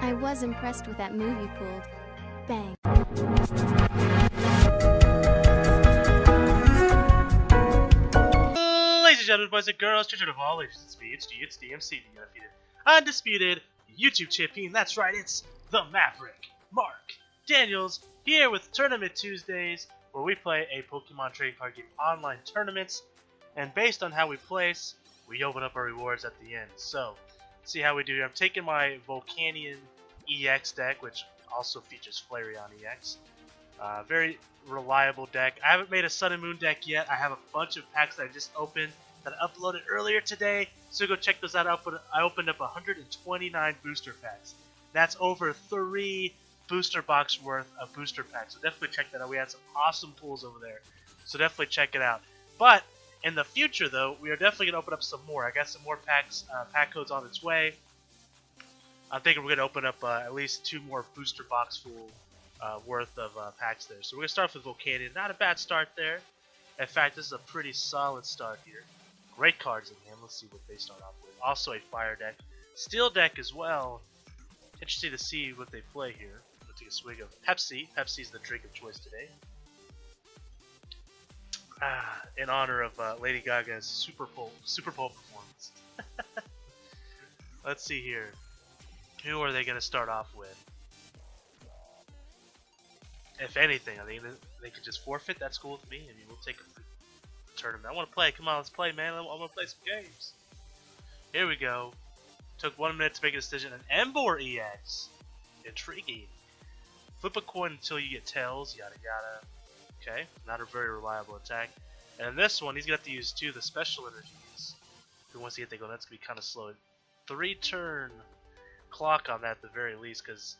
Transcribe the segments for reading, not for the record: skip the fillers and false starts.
I was impressed with that move you pulled. Bang. Ladies and gentlemen, boys and girls, children of all ages, it's me, it's DMC, the undefeated, undisputed YouTube champion. That's right, it's the Maverick, Mark Daniels, here with Tournament Tuesdays, where we play a Pokemon trading card game online tournaments, and based on how we place, we open up our rewards at the end. So, see how we do here. I'm taking my Volcanion-Ex deck, which also features Flareon-Ex. Very reliable deck. I haven't made a Sun and Moon deck yet. I have a bunch of packs that I just opened that I uploaded earlier today, so go check those out. I opened up 129 booster packs. That's over 3 booster box worth of booster packs, so definitely check that out. We had some awesome pulls over there, so definitely check it out. But in the future, though, we are definitely going to open up some more. I got some more packs, pack codes on its way. I'm thinking we're going to open up at least 2 more booster box full worth of packs there. So we're going to start off with Volcanion. Not a bad start there. In fact, this is a pretty solid start here. Great cards in hand. Let's see what they start off with. Also a fire deck. Steel deck as well. Interesting to see what they play here. Let's take a swig of Pepsi. Pepsi's the drink of choice today. In honor of Lady Gaga's Super Bowl performance. Let's see here. Who are they going to start off with? If anything, I think they could just forfeit. That's cool with me. I mean, we'll take a tournament. I want to play. Come on, let's play, man. I want to play some games. Here we go. Took 1 minute to make a decision. An Emboar EX. Intriguing. Flip a coin until you get tails. Yada yada. Okay, not a very reliable attack. And in this one, he's going to have to use 2 of the special energies. If he wants to get that going, that's going to be kind of slow. 3-turn clock on that at the very least, because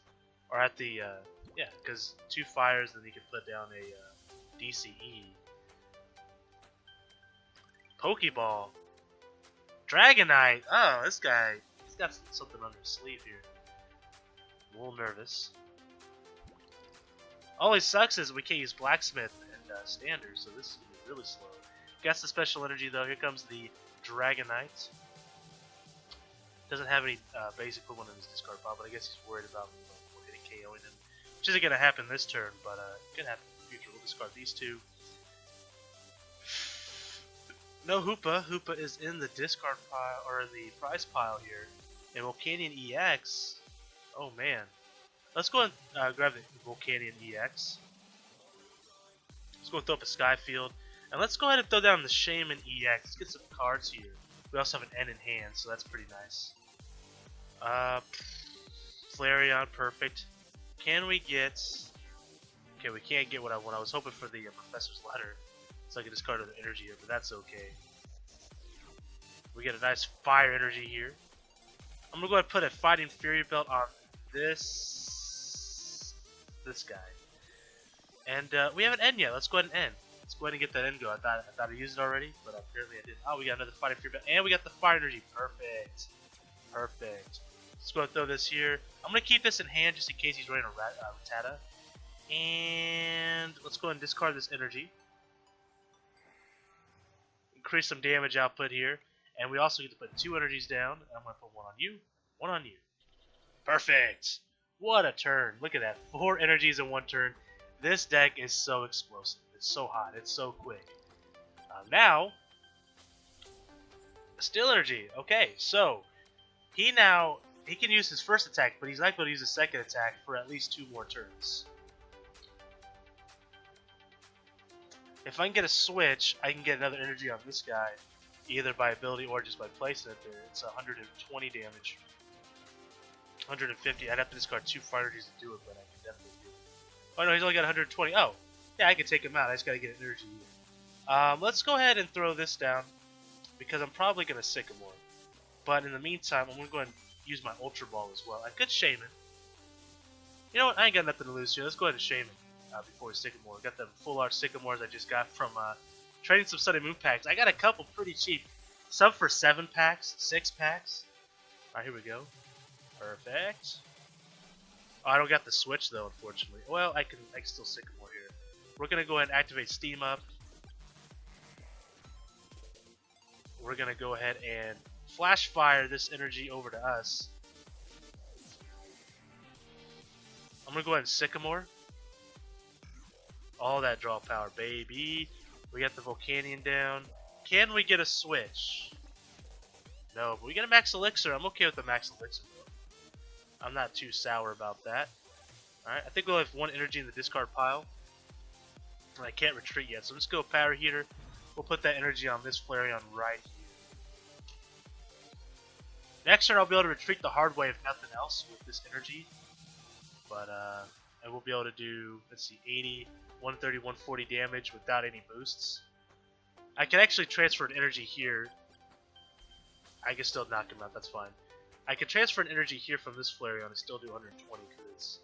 2 fires, then he can put down a DCE. Pokeball. Dragonite. Oh, this guy, he's got something under his sleeve here. I'm a little nervous. All he sucks is we can't use Blacksmith and Standard, so this is going to be really slow. Gets the special energy though. Here comes the Dragonite. Doesn't have any basic Pokemon in his discard pile, but I guess he's worried about hitting KOing him. Which isn't going to happen this turn, but it could happen in the future. We'll discard these 2. No Hoopa. Hoopa is in the discard pile, or in the prize pile here. And Volcanion-Ex. Oh man. Let's go and grab the Volcanion-Ex. Let's go and throw up a Skyfield. And let's go ahead and throw down the Shaman EX. Let's get some cards here. We also have an N in hand, so that's pretty nice. Flareon, perfect. Can we get... Okay, we can't get what I want. I was hoping for the Professor's Letter, so I can discard the energy here, but that's okay. We get a nice fire energy here. I'm going to go ahead and put a Fighting Fury Belt on this guy. And we have an N yet. Let's go ahead and N. Let's go ahead and get that N go. I thought I used it already, but apparently I didn't. Oh, we got another Fighting Fury Belt, and we got the fire energy. Perfect. Perfect. Let's go ahead and throw this here. I'm going to keep this in hand just in case he's running a Rattata. And let's go ahead and discard this energy. Increase some damage output here. And we also get to put 2 energies down. I'm going to put 1 on you, 1 on you. Perfect. What a turn. Look at that. 4 energies in 1 turn. This deck is so explosive. It's so hot. It's so quick. Now, Steel Energy. Okay, so he can use his first attack, but he's not going to use his second attack for at least 2 more turns. If I can get a switch, I can get another energy on this guy, either by ability or just by placing it there. It's 120 damage. 150. I'd have to discard 2 fire energies to do it, but I can definitely do it. Oh no, he's only got 120. Oh, yeah, I can take him out. I just got to get energy here. Let's go ahead and throw this down, because I'm probably going to Sycamore. But in the meantime, I'm going to go ahead and use my Ultra Ball as well. I could Shaman. You know what? I ain't got nothing to lose here. Let's go ahead and Shaman before Sycamore. Got the full art Sycamores I just got from trading some Sun and Moon packs. I got a couple pretty cheap. Some for 7 packs, 6 packs. Alright, here we go. Perfect. Oh, I don't got the switch though, unfortunately. Well, I can still Sycamore here. We're gonna go ahead and activate Steam Up. We're gonna go ahead and Flash Fire this energy over to us. I'm gonna go ahead and Sycamore. All that draw power, baby. We got the Volcanion down. Can we get a switch? No, but we get a max elixir. I'm okay with the max elixir though. I'm not too sour about that. Alright, I think we'll have one energy in the discard pile. And I can't retreat yet, so let's go Power Heater. We'll put that energy on this Flareon right here. Next turn I'll be able to retreat the hard way if nothing else with this energy. But I will be able to do, let's see, 80, 130, 140 damage without any boosts. I can actually transfer an energy here. I can still knock him out, that's fine. I can transfer an energy here from this Flareon and still do 120 because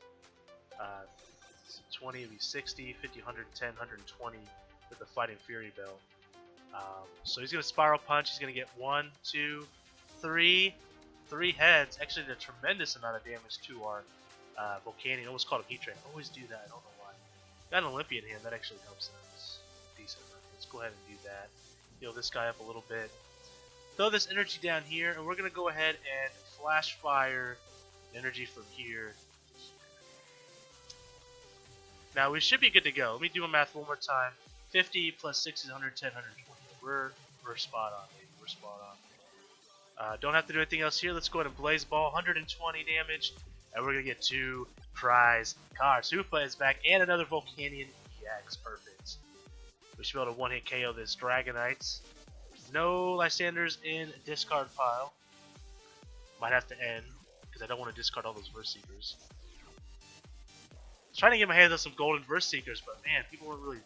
it's 20 would be 60, 50, 110, 120 with the Fighting Fury Bell. So he's going to Spiral Punch. He's going to get 1, 2, 3 heads. Actually, did a tremendous amount of damage to our Volcanion. Almost called him Heat Train. I always do that. I don't know why. Got an Olympian hand. That actually helps him. It's decent. Let's go ahead and do that. Heal this guy up a little bit. Throw this energy down here, and we're going to go ahead and Flash Fire energy from here. Now we should be good to go. Let me do a math one more time. 50 plus 60 is 110, 120. We're spot on, baby. We're spot on. Don't have to do anything else here. Let's go ahead and Blaze Ball. 120 damage. And we're going to get 2 prize cards. Hoopa is back and another Volcanion-Ex. Perfect. We should be able to one-hit KO this Dragonites. No Lysanders in discard pile. Might have to end because I don't want to discard all those Verse Seekers. Trying to get my hands on some golden Verse Seekers, but man, people weren't really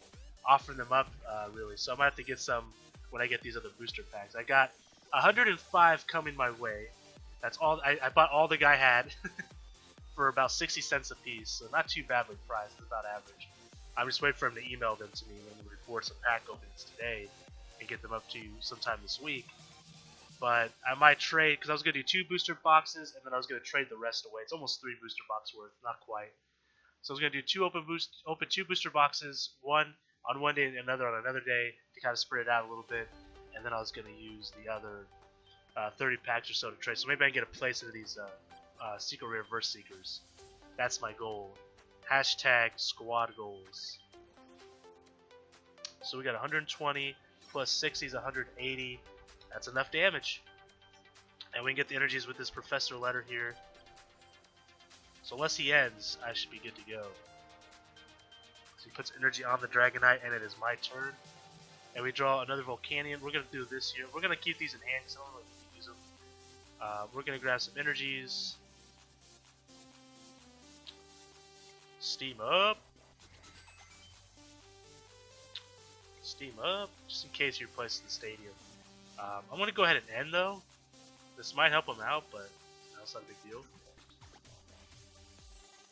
offering them up, really. So I might have to get some when I get these other booster packs. I got 105 coming my way. That's all. I bought all the guy had for about 60 cents a piece, so not too badly priced. It's about average. I'm just waiting for him to email them to me when we report some pack openings today and get them up to you sometime this week. But I might trade because I was going to do 2 booster boxes and then I was going to trade the rest away. It's almost 3 booster box worth, not quite. So I was going to do 2 2 booster boxes, one on one day and another on another day to kind of spread it out a little bit. And then I was going to use the other 30 packs or so to trade. So maybe I can get a place into these Secret Rare Verse Seekers. That's my goal. Hashtag squad goals. So we got 120 plus 60 is 180. That's enough damage. And we can get the energies with this Professor Letter here. So unless he ends, I should be good to go. So he puts energy on the Dragonite, and it is my turn. And we draw another Volcanion. We're going to do this here. We're going to keep these in hand because I don't really use them. We're going to grab some energies. Steam up. Steam up, just in case he replaces the stadium. I'm going to go ahead and end, though. This might help him out, but that's not a big deal.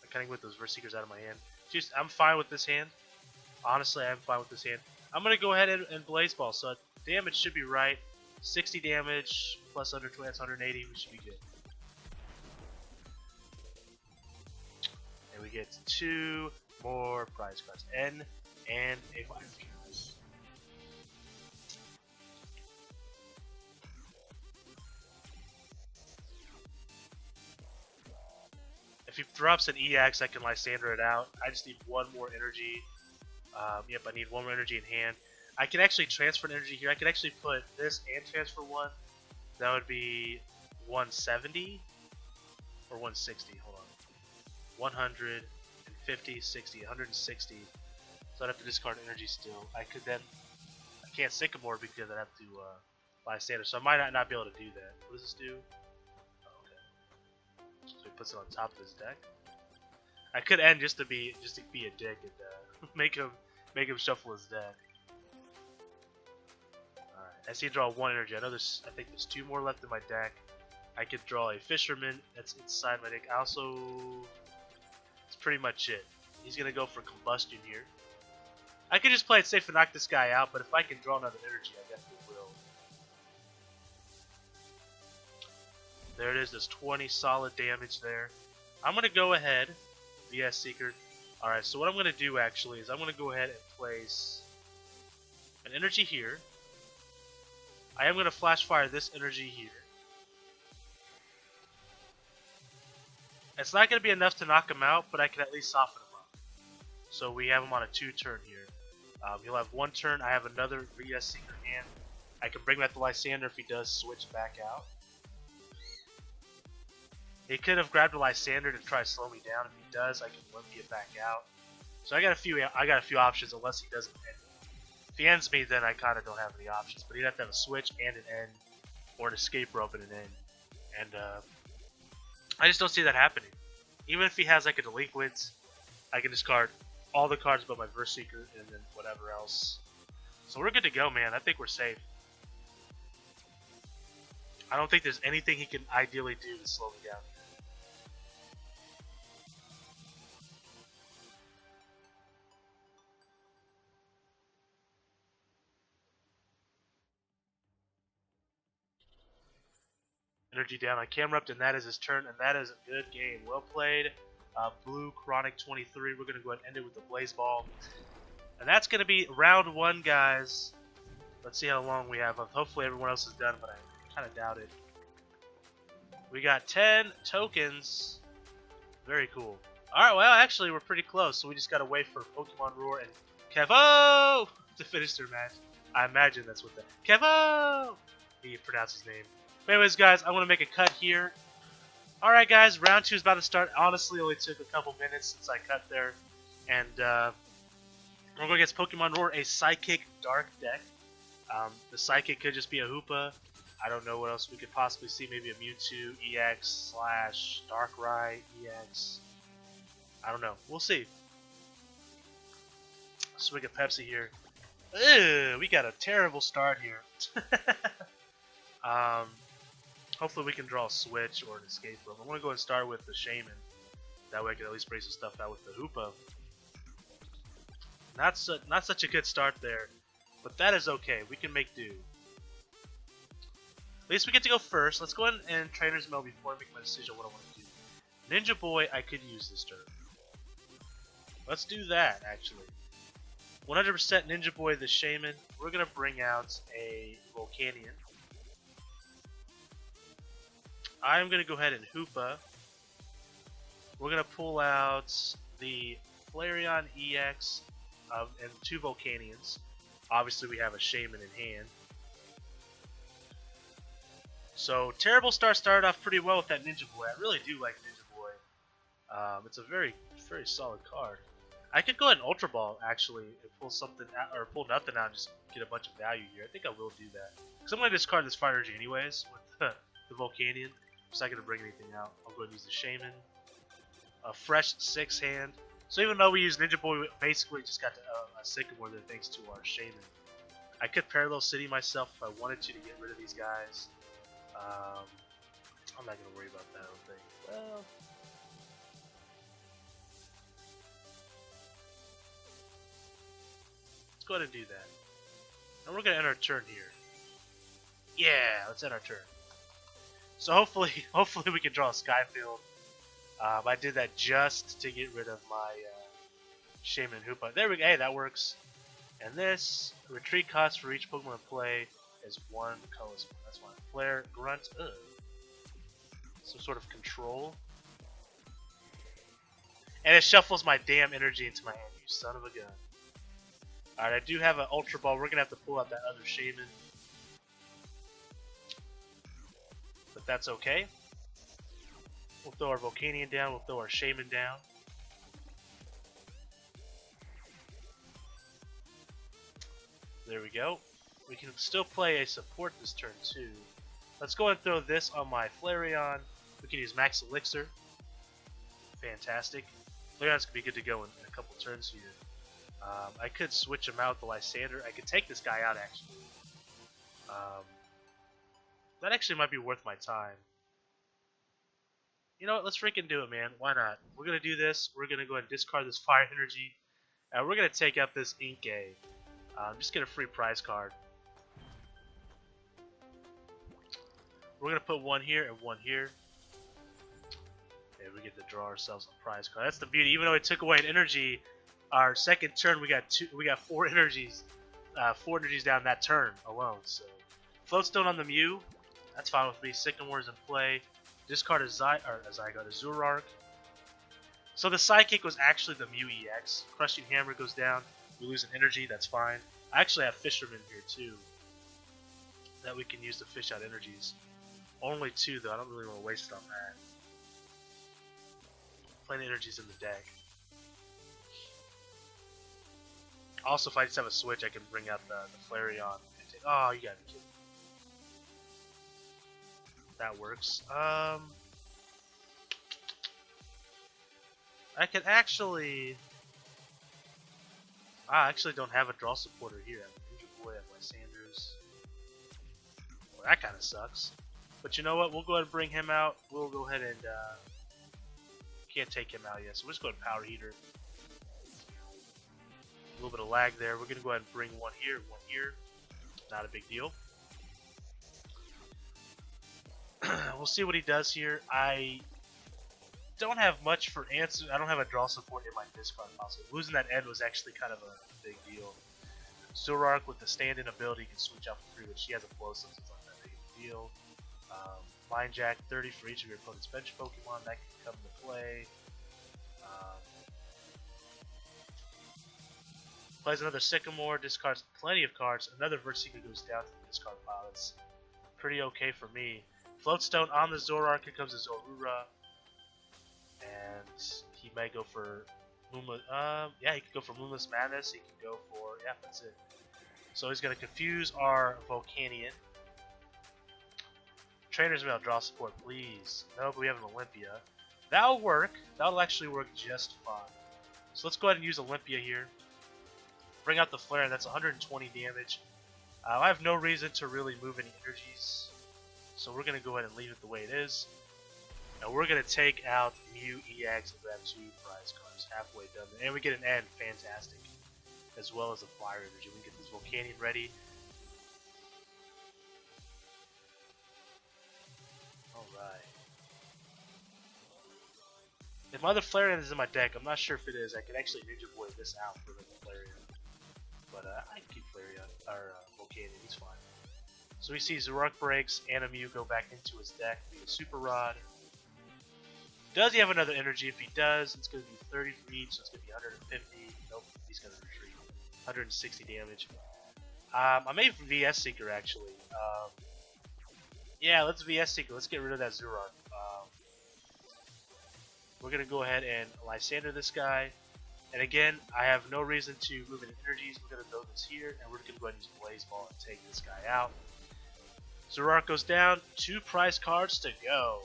I'm kind of with those Verse Seekers out of my hand. Just, I'm fine with this hand. Honestly, I'm fine with this hand. I'm going to go ahead and Blaze Ball, so damage should be right. 60 damage, plus 120, that's 180, we should be good. And we get 2 more prize cards. N and a 5. If he drops an EX, I can Lysander it out. I just need 1 more energy. Yep, I need 1 more energy in hand. I can actually transfer an energy here. I could actually put this and transfer 1. That would be 170 or 160. Hold on. 150, 60, 160. So I'd have to discard energy still. I could then. I can't Sycamore because I'd have to Lysander. So I might not be able to do that. What does this do? So he puts it on top of his deck. I could end just to be a dick and make him shuffle his deck. Alright, I see draw 1 energy. I think there's 2 more left in my deck. I could draw a Fisherman that's inside my deck. That's pretty much it. He's gonna go for Combustion here. I could just play it safe and knock this guy out, but if I can draw another energy, I definitely will. There it is, there's 20 solid damage there. I'm going to go ahead, VS Seeker. Alright, so what I'm going to do actually is I'm going to go ahead and place an energy here. I am going to Flash Fire this energy here. It's not going to be enough to knock him out, but I can at least soften him up. So we have him on a 2-turn here. He'll have 1 turn. I have another VS Secret Hand. I can bring back the Lysander if he does switch back out. He could have grabbed a Lysander to try to slow me down. If he does, I can Olympia back out. So I got a few options unless he doesn't end. If he ends me, then I kind of don't have any options. But he'd have to have a switch and an end, or an escape rope and an end. And I just don't see that happening. Even if he has like a delinquent, I can discard all the cards but my Verse Seeker and then whatever else. So we're good to go, man. I think we're safe. I don't think there's anything he can ideally do to slow me down. Energy down on Camerupt, and that is his turn, and that is a good game. Well played. Blue Chronic 23. We're going to go ahead and end it with the Blaze Ball. And that's going to be round 1, guys. Let's see how long we have. Hopefully everyone else is done, but I kind of doubt it. We got 10 tokens. Very cool. Alright, well, actually, we're pretty close, so we just got to wait for Pokemon Roar and Kevo to finish their match. I imagine that's what Kevo! He pronounced his name. But anyways, guys, I want to make a cut here. Alright, guys, round 2 is about to start. Honestly, it only took a couple minutes since I cut there. And we're going against Pokemon Roar, a Psychic Dark deck. The Psychic could just be a Hoopa. I don't know what else we could possibly see. Maybe a Mewtwo EX / Darkrai EX. I don't know. We'll see. Swig of Pepsi here. Ugh, we got a terrible start here. Hopefully we can draw a switch or an escape rope. I'm going to go and start with the Shaman. That way I can at least bring some stuff out with the Hoopa. Not such a good start there, but that is okay. We can make do. At least we get to go first. Let's go ahead and Trainer's Mail before I make my decision on what I want to do. Ninja Boy, I could use this turn. Let's do that, actually. 100% Ninja Boy the Shaman. We're going to bring out a Volcanion. I'm going to go ahead and Hoopa. We're going to pull out the Flareon-Ex and 2 Volcanions. Obviously, we have a Shaman in hand. So, Terrible Star started off pretty well with that Ninja Boy. I really do like Ninja Boy. It's a very, very solid card. I could go ahead and Ultra Ball, actually, and pull something out, or pull nothing out and just get a bunch of value here. I think I will do that. Because I'm going to discard this Fire Energy anyways with the Volcanion. Just not going to bring anything out. I'll go ahead and use the Shaman. A fresh 6 hand. So even though we use Ninja Boy, we basically just got a Sycamore there thanks to our Shaman. I could Parallel City myself if I wanted to get rid of these guys. I'm not going to worry about that, I don't think. Well, let's go ahead and do that. And we're going to end our turn here. Yeah, let's end our turn. So hopefully we can draw a Skyfield. I did that just to get rid of my Shaman and Hoopa. There we go. Hey, that works. And this retreat cost for each Pokemon in play is 1 colorless. That's fine. Flare, Grunt, some sort of control. And it shuffles my damn energy into my hand, you son of a gun. Alright, I do have an Ultra Ball. We're going to have to pull out that other Shaman. But that's okay. We'll throw our Volcanion down. We'll throw our Shaman down. There we go. We can still play a support this turn too. Let's go and throw this on my Flareon. We can use Max Elixir. Fantastic. Flareon's going to be good to go in a couple turns here. I could switch him out with the Lysander. I could take this guy out actually. That actually might be worth my time. You know what? Let's freaking do it, man. Why not? We're going to do this. We're going to go ahead and discard this Fire Energy. And we're going to take out this Inkay. Just get a free prize card. We're going to put 1 here and 1 here. And we get to draw ourselves a prize card. That's the beauty. Even though it took away an energy, our second turn we got 4 energies. 4 energies down that turn alone. So Floatstone on the Mew. That's fine with me. Sycamore's in play. Discard a Zygarde, a Zoroark. So the Psychic was actually the Mew EX. Crushing Hammer goes down. We lose an energy, that's fine. I actually have Fisherman here too, that we can use to fish out energies. Only 2 though, I don't really want to waste it on that. Plenty of energies in the deck. Also, if I just have a switch, I can bring out the Flareon and take. Oh, you gotta be kidding. That works. I could actually. I actually don't have a draw supporter here. I have Ninja Boy, I have Lysanders. Well, that kind of sucks. But you know what? We'll go ahead and bring him out. We'll go ahead and. Can't take him out yet, so we'll just go ahead and Power Heater. A little bit of lag there. We're going to go ahead and bring one here, one here. Not a big deal. We'll see what he does here. I don't have much for answer. I don't have a draw support in my discard pile, so losing that end was actually kind of a big deal. Zoroark with the stand-in ability can switch out for free, which he has a Explosive, so it's not that big of a deal. Mind Jack 30 for each of your opponent's bench Pokemon, that can come into play. Plays another Sycamore, discards plenty of cards. Another Vertigo goes down to the discard pile. That's pretty okay for me. Floatstone on the Zoroark. Here comes a Zorua. And he may go for Moonless. Yeah, he could go for Moonless Madness. He can go for. Yeah, that's it. So he's going to confuse our Volcanion. Trainers Mail, draw support, please. Nope, we have an Olympia. That'll work. That'll actually work just fine. So let's go ahead and use Olympia here. Bring out the Flare, and that's 120 damage. I have no reason to really move any energies. So we're going to go ahead and leave it the way it is. And we're going to take out Mew EX and grab 2 prize cards. Halfway done. And we get an end. Fantastic. As well as a Fire Energy. We can get this Volcanion ready. Alright. If my other Flareon is in my deck, I'm not sure if it is. I can actually Ninja Boy this out for the Flareon. But I can keep Flareon, or Volcanion, he's fine. So we see Zoroark breaks, and a Mew go back into his deck via Super Rod. Does he have another energy? If he does, it's going to be 30 for each, so it's going to be 150. Nope, he's going to retreat. 160 damage. I made VS Seeker actually. Yeah, let's VS Seeker. Let's get rid of that Zoroark. We're going to go ahead and Lysander this guy. And again, I have no reason to move any energies. We're going to throw this here, and we're going to go ahead and use Blaze Ball and take this guy out. Zoroark goes down. 2 prize cards to go.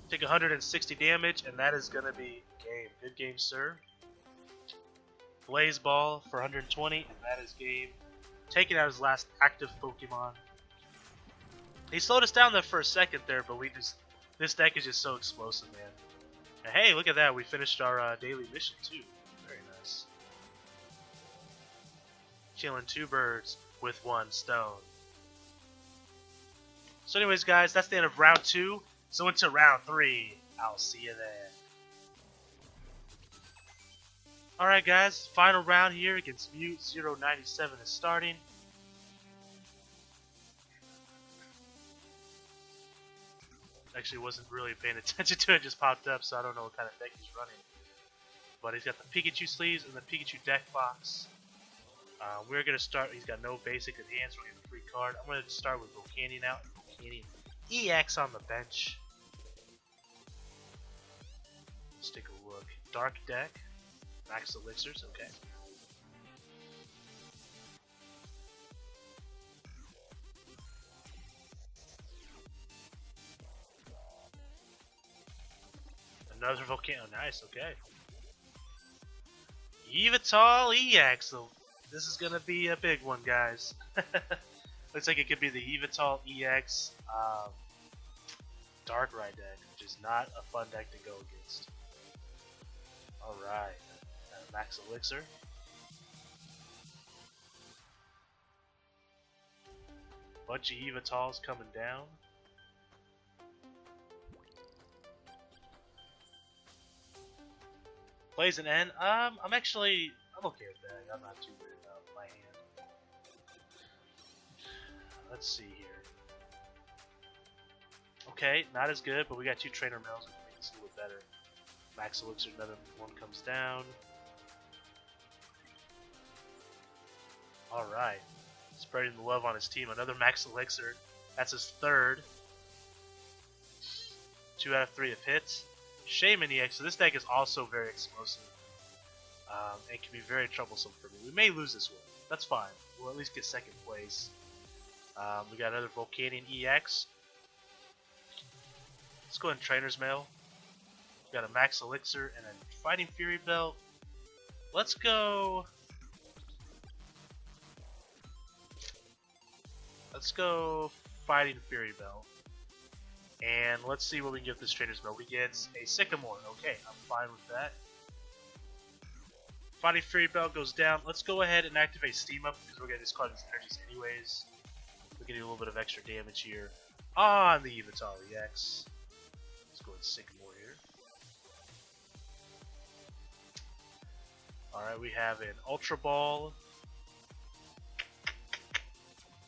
Take 160 damage, and that is going to be game. Good game, sir. Blaze Ball for 120, and that is game. Taking out his last active Pokemon. He slowed us down there for a second there, but this deck is just so explosive, man. And hey, look at that. We finished our daily mission, too. Very nice. Killing 2 birds with 1 stone. So anyways, guys, that's the end of round 2. So into round 3, I'll see you there. Alright guys, final round here against Mute 097 is starting. Actually wasn't really paying attention to it, just popped up, so I don't know what kind of deck he's running. But he's got the Pikachu sleeves and the Pikachu deck box. We're going to start, he's got no basic enhance, we're going to get a free card. I'm going to start with Volcanion out and Volcanion EX on the bench. Let's take a look. Dark deck. Max elixirs, okay. Another Volcano, nice, okay. Yveltal EX, so this is gonna be a big one, guys. Looks like it could be the Yveltal EX Darkrai deck, which is not a fun deck to go against. Alright, Max Elixir. Bunch of Evatals coming down. Plays an N. I'm okay with that. I'm not too worried about my hand. Let's see here. Okay, not as good, but we got 2 trainer mails, which makes it a little better. Max Elixir, another one comes down. Alright. Spreading the love on his team. Another Max Elixir. That's his 3rd. 2 out of 3 have hits. Shaman-Ex. So this deck is also very explosive. And can be very troublesome for me. We may lose this one. That's fine. We'll at least get 2nd place. We got another Volcanion-Ex. Let's go ahead and Trainer's Mail. We got a Max Elixir and a Fighting Fury Belt. Let's go... Fighting Fury Belt. And let's see what we can get this Trainer's Mail. We get a Sycamore. Okay, I'm fine with that. Fighting Fury Belt goes down. Let's go ahead and activate Steam Up because we're going to discard these energies anyways. We can do a little bit of extra damage here on the Volcanion-Ex. Let's go ahead and Sycamore here. Alright, we have an Ultra Ball.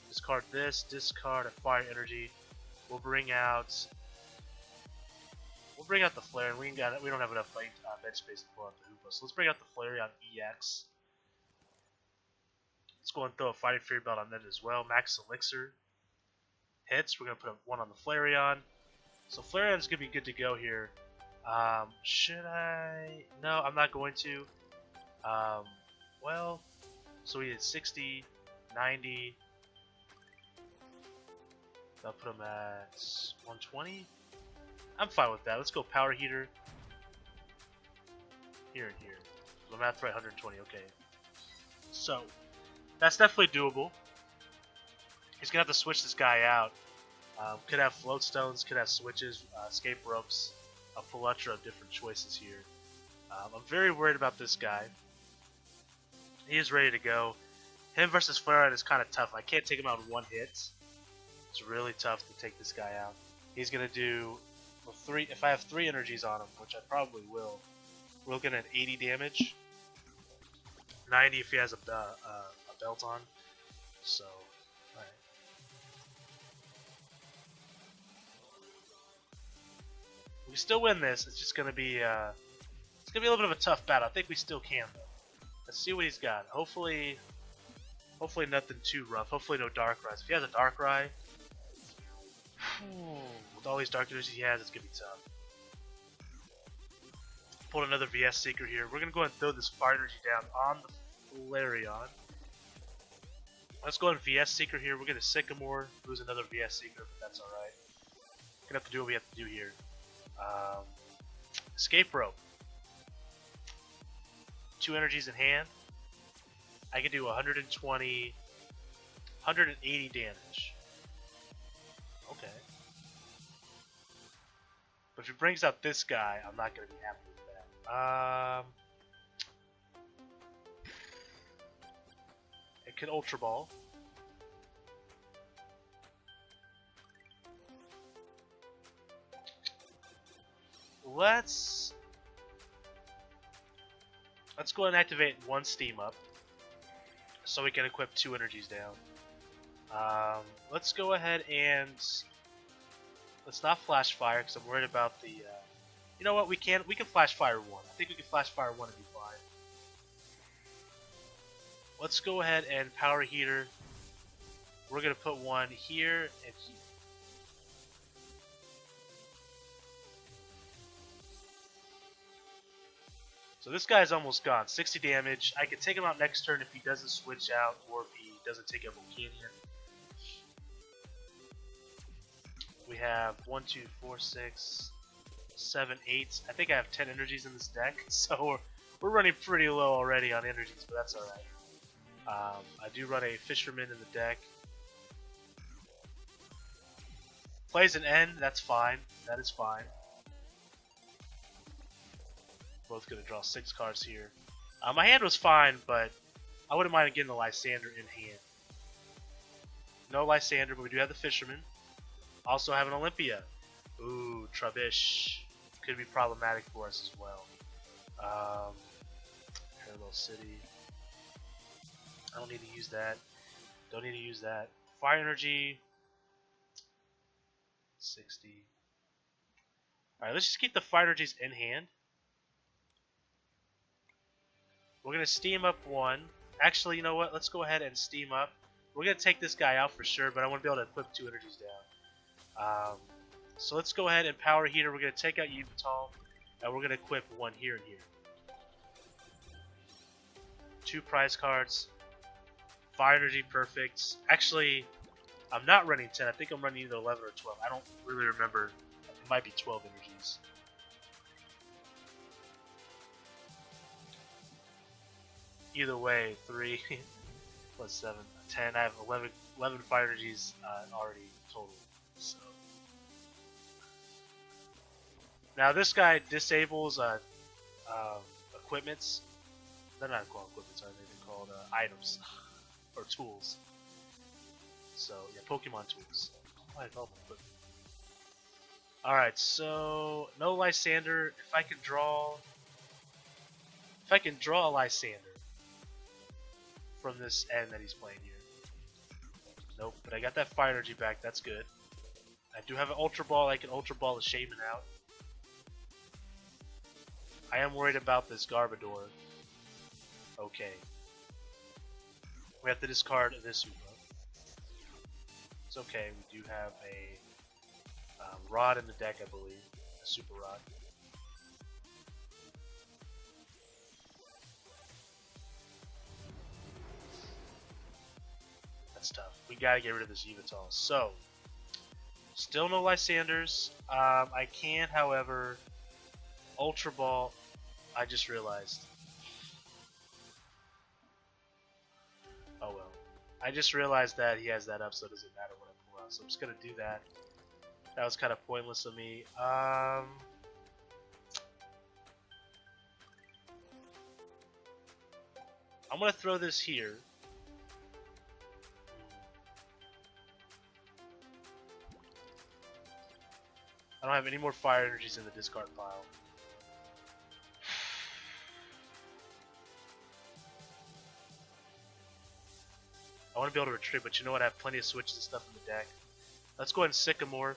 Discard this, discard a Fire Energy. We'll bring out the Flare, and we don't have enough bench space to pull out the Hoopa. So let's bring out the Flareon EX. Let's go and throw a Fighting Fury Belt on that as well. Max Elixir hits. We're gonna put one on the Flareon. So Flareon's gonna be good to go here. Should I? No, I'm not going to. Well, so we did 60, 90. I'll put him at 120. I'm fine with that. Let's go Power Heater. Here and here. I'm at 120. Okay. So that's definitely doable. He's gonna have to switch this guy out. Could have float stones, could have switches, escape ropes, a plethora of different choices here. I'm very worried about this guy. He is ready to go. Him versus Flareon is kind of tough. I can't take him out in one hit. It's really tough to take this guy out. He's gonna do if I have 3 energies on him, which I probably will. We're looking at 80 damage, 90 if he has a belt on. So, alright. We still win this. It's just gonna be a little bit of a tough battle. I think we still can though. Let's see what he's got. Hopefully nothing too rough. Hopefully no Darkrai. If he has a Darkrai, with all these dark energies he has, it's gonna be tough. Pulled another VS Seeker here. We're gonna go ahead and throw this fire energy down on the Flareon. Let's go ahead and VS Seeker here. We're gonna Sycamore, lose another VS Seeker, but that's alright. Gonna have to do what we have to do here. Escape Rope. 2 energies in hand. I can do 120, 180 damage. Okay. But if he brings out this guy, I'm not going to be happy with that. It can Ultra Ball. Let's go ahead and activate 1 Steam Up so we can equip 2 energies down. Let's go ahead and let's not Flash Fire because I'm worried about the. You know what? We can Flash Fire 1. I think we can Flash Fire 1 and be fine. Let's go ahead and Power Heater. We're gonna put 1 here and here. So this guy's almost gone. 60 damage. I can take him out next turn if he doesn't switch out or if he doesn't take out Volcanion. We have 1, 2, 4, 6, 7, 8. I think I have 10 energies in this deck, so we're running pretty low already on energies, but that's alright. I do run a Fisherman in the deck. Plays an N, that's fine. That is fine. Both going to draw 6 cards here. My hand was fine, but I wouldn't mind getting the Lysander in hand. No Lysander, but we do have the Fisherman. Also have an Olympia. Ooh, Trubbish. Could be problematic for us as well. Parallel City. I don't need to use that. Don't need to use that. Fire Energy. 60. Alright, let's just keep the Fire Energies in hand. We're going to steam up one. Actually, you know what? Let's go ahead and steam up. We're going to take this guy out for sure, but I want to be able to equip 2 energies down. So let's go ahead and power heater. We're going to take out Yveltal, and we're going to equip one here and here. 2 prize cards. Fire energy, perfect. Actually, I'm not running 10. I think I'm running either 11 or 12. I don't really remember. It might be 12 energies. Either way, 3 plus 7, 10. I have 11 fire energies already total. So now this guy disables equipments. They're not called equipments, are they? They're called items or tools. So yeah, Pokemon tools. Oh, I call them equipment. All right, so no Lysander. If I can draw a Lysander from this end that he's playing here. Nope, but I got that fire energy back. That's good. I do have an Ultra Ball. I can Ultra Ball the Shaman out. I am worried about this Garbodor. Okay. We have to discard this Super. It's okay. We do have a Rod in the deck, I believe. A Super Rod. That's tough. We gotta get rid of this Yveltal. So, still no Lysanders. I can, however, Ultra Ball. I just realized. Oh well. I just realized that he has that up, so it doesn't matter what I pull out. So I'm just gonna do that. That was kind of pointless of me. I'm gonna throw this here. I don't have any more fire energies in the discard pile. I want to be able to retreat, but you know what? I have plenty of switches and stuff in the deck. Let's go ahead and Sycamore.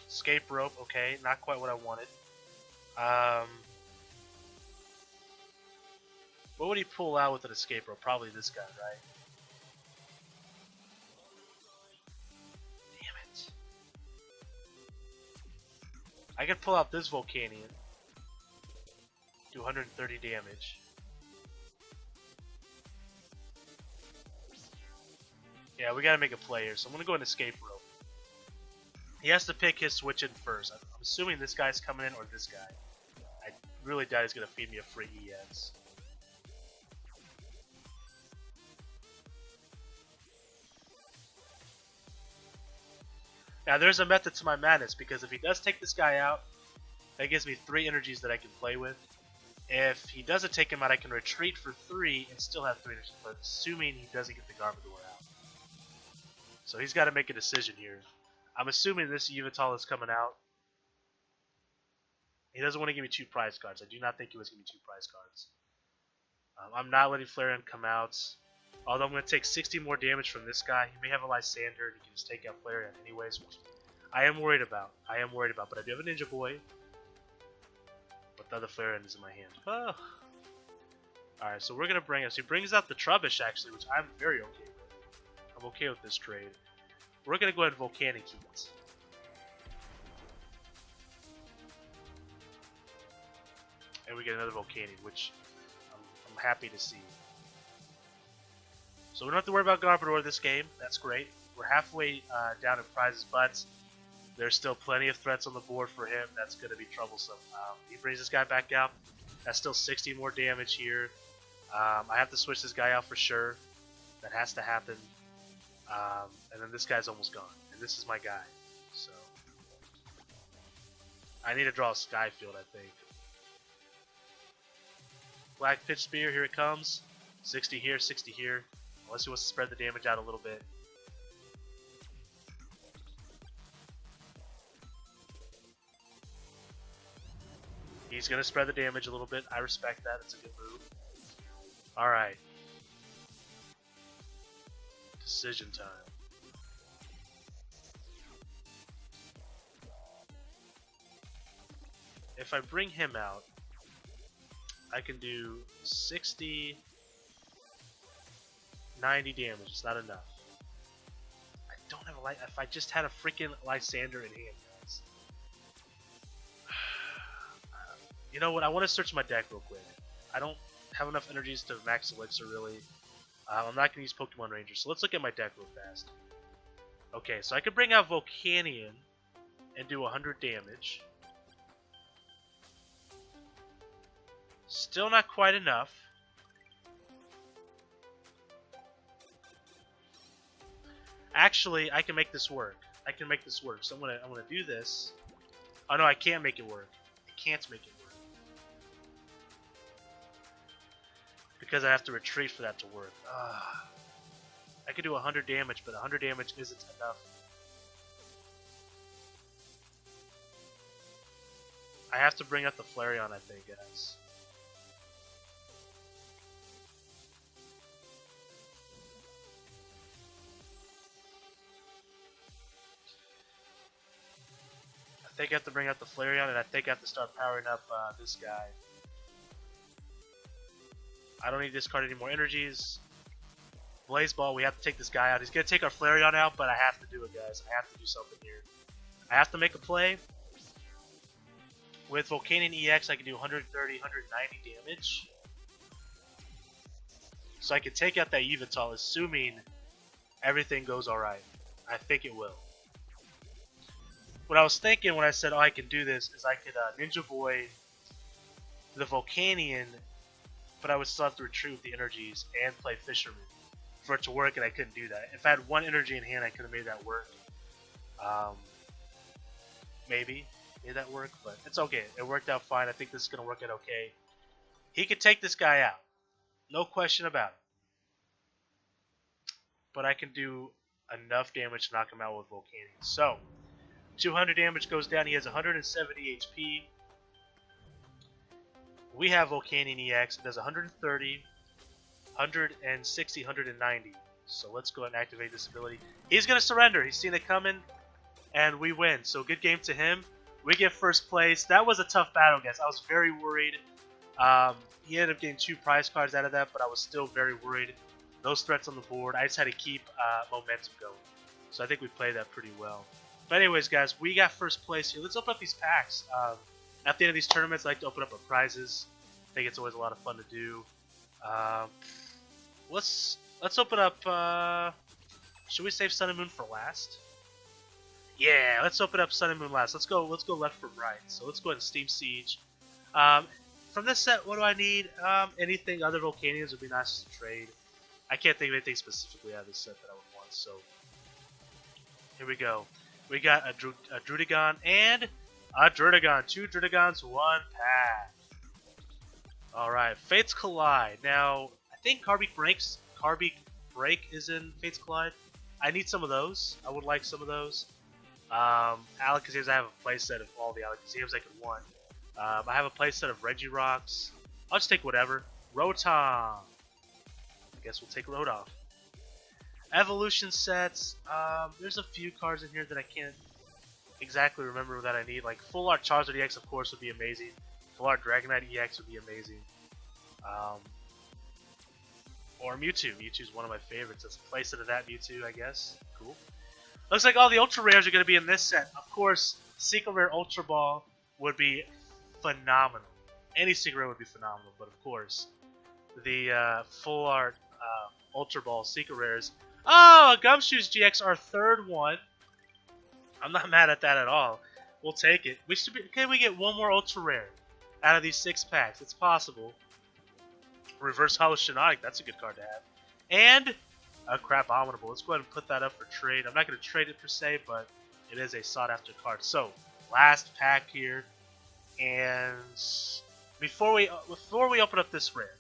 Escape Rope, okay. Not quite what I wanted. What would he pull out with an Escape Rope? Probably this guy, right? I could pull out this Volcanion. Do 130 damage. Yeah, we gotta make a play here, so I'm gonna go and Escape Rope. He has to pick his switch in first. I'm assuming this guy's coming in or this guy. I really doubt he's gonna feed me a free EX. Now there's a method to my madness, because if he does take this guy out, that gives me 3 energies that I can play with. If he doesn't take him out, I can retreat for 3 and still have 3 energies, but assuming he doesn't get the Garbodor out. So he's got to make a decision here. I'm assuming this Yveltal is coming out. He doesn't want to give me 2 prize cards. I do not think he was giving me 2 prize cards. I'm not letting Flareon come out. Although I'm going to take 60 more damage from this guy. He may have a Lysander and he can just take out Flareon anyways, which I am worried about. But I do have a Ninja Boy. But the other Flareon is in my hand. Oh. Alright, so we're going to bring us. He brings out the Trubbish actually, which I'm very okay with. I'm okay with this trade. We're going to go ahead and Volcanion-Ex. And we get another Volcanion, which I'm happy to see. So we don't have to worry about Garbodor this game. That's great. We're halfway down in prizes, but there's still plenty of threats on the board for him. That's going to be troublesome. He brings this guy back out. That's still 60 more damage here. I have to switch this guy out for sure. That has to happen. And then this guy's almost gone. And this is my guy. So I need to draw a Skyfield, I think. Black Pitch Spear, here it comes. 60 here, 60 here. Unless he wants to spread the damage out a little bit. He's going to spread the damage a little bit. I respect that. It's a good move. Alright. Decision time. If I bring him out, I can do 60, 90 damage. It's not enough. I don't have a light. If I just had a freaking Lysander in hand, guys. You know what? I want to search my deck real quick. I don't have enough energies to max elixir really. I'm not going to use Pokemon Ranger, so let's look at my deck real fast. Okay, so I could bring out Volcanion and do 100 damage. Still not quite enough. Actually, I can make this work. I can make this work. So I'm gonna do this. Oh no, I can't make it work. I can't make it work. Because I have to retreat for that to work. I could do 100 damage, but 100 damage isn't enough. I have to bring out the Flareon, I think, guys. I think I have to bring out the Flareon, and I think I have to start powering up this guy. I don't need to discard any more energies. Blaze Ball, we have to take this guy out. He's going to take our Flareon out, but I have to do it, guys. I have to do something here. I have to make a play. With Volcanion-Ex, I can do 130, 190 damage. So I can take out that Yveltal, assuming everything goes alright. I think it will. What I was thinking when I said, oh, I can do this, is I could Ninja Boy the Volcanion, but I would still have to retreat with the energies and play Fisherman for it to work, and I couldn't do that. If I had one energy in hand, I could have made that work. Maybe made that work, but it's okay. It worked out fine. I think this is going to work out okay. He could take this guy out. No question about it. But I can do enough damage to knock him out with Volcanion. So, 200 damage goes down. He has 170 HP. We have Volcanion-Ex. It does 130, 160, 190. So let's go ahead and activate this ability. He's going to surrender. He's seen it coming, and we win. So good game to him. We get first place. That was a tough battle, guys. I was very worried. He ended up getting 2 prize cards out of that, but I was still very worried. Those threats on the board, I just had to keep momentum going. So I think we played that pretty well. But anyways, guys, we got first place here. Let's open up these packs. At the end of these tournaments, I like to open up our prizes. I think it's always a lot of fun to do. Let's open up. Should we save Sun and Moon for last? Yeah, let's open up Sun and Moon last. Let's go left from right. So let's go ahead and Steam Siege. From this set, what do I need? Anything other Volcanions would be nice to trade. I can't think of anything specifically out of this set that I would want. So here we go. We got a Drudigon and a Drudigon. 2 Drudigons, 1 pack. Alright, Fates Collide. Now, I think Carbeak Break is in Fates Collide. I need some of those. I would like some of those. Alakazams, I have a playset of all the Alakazams I could want. I have a playset of Regirocks. I'll just take whatever. Rotom. I guess we'll take Rotom. Evolution sets. There's a few cards in here that I can't exactly remember that I need. Like Full Art Charizard EX, of course, would be amazing. Full Art Dragonite EX would be amazing. Or Mewtwo. Mewtwo's one of my favorites. Let's place it of that Mewtwo, I guess. Cool. Looks like all the Ultra Rares are going to be in this set. Of course, Secret Rare Ultra Ball would be phenomenal. Any Secret Rare would be phenomenal, but of course, the Full Art Ultra Ball Secret Rares. Oh, Gumshoe's GX, our third one. I'm not mad at that at all. We'll take it. We should be. Can we get one more Ultra Rare out of these 6 packs? It's possible. Reverse Hollow Shiinotic, that's a good card to have. And a Crabominable. Let's go ahead and put that up for trade. I'm not going to trade it per se, but it is a sought after card. So, last pack here. And before we open up this rare,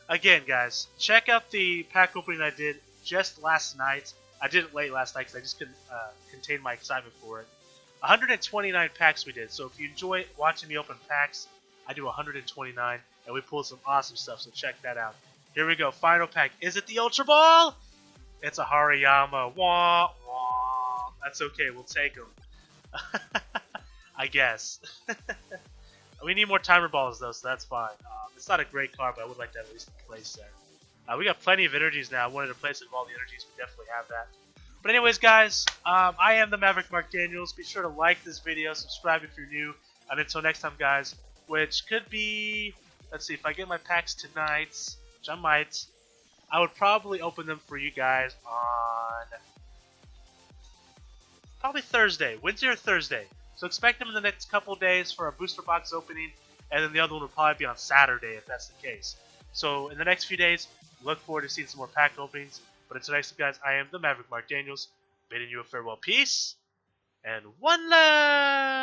again, guys, check out the pack opening I did just last night. I did it late last night because I just couldn't contain my excitement for it. 129 packs we did. So if you enjoy watching me open packs, I do 129, and we pulled some awesome stuff. So check that out. Here we go. Final pack. Is it the Ultra Ball? It's a Hariyama. Wah, wah. That's okay. We'll take him. I guess. We need more timer balls, though, so that's fine. It's not a great card, but I would like to have at least a place there. We got plenty of energies now. I wanted to place it with all the energies. We definitely have that. But anyways, guys, I am the Maverick Mark Daniels. Be sure to like this video, subscribe if you're new. And until next time, guys, which could be... Let's see, if I get my packs tonight, which I might, I would probably open them for you guys on... probably Thursday. Wednesday or Thursday. So expect them in the next couple days for a booster box opening, and then the other one will probably be on Saturday if that's the case. So in the next few days, look forward to seeing some more pack openings. But until next time, guys, I am the Maverick Mark Daniels, bidding you a farewell, peace, and one love!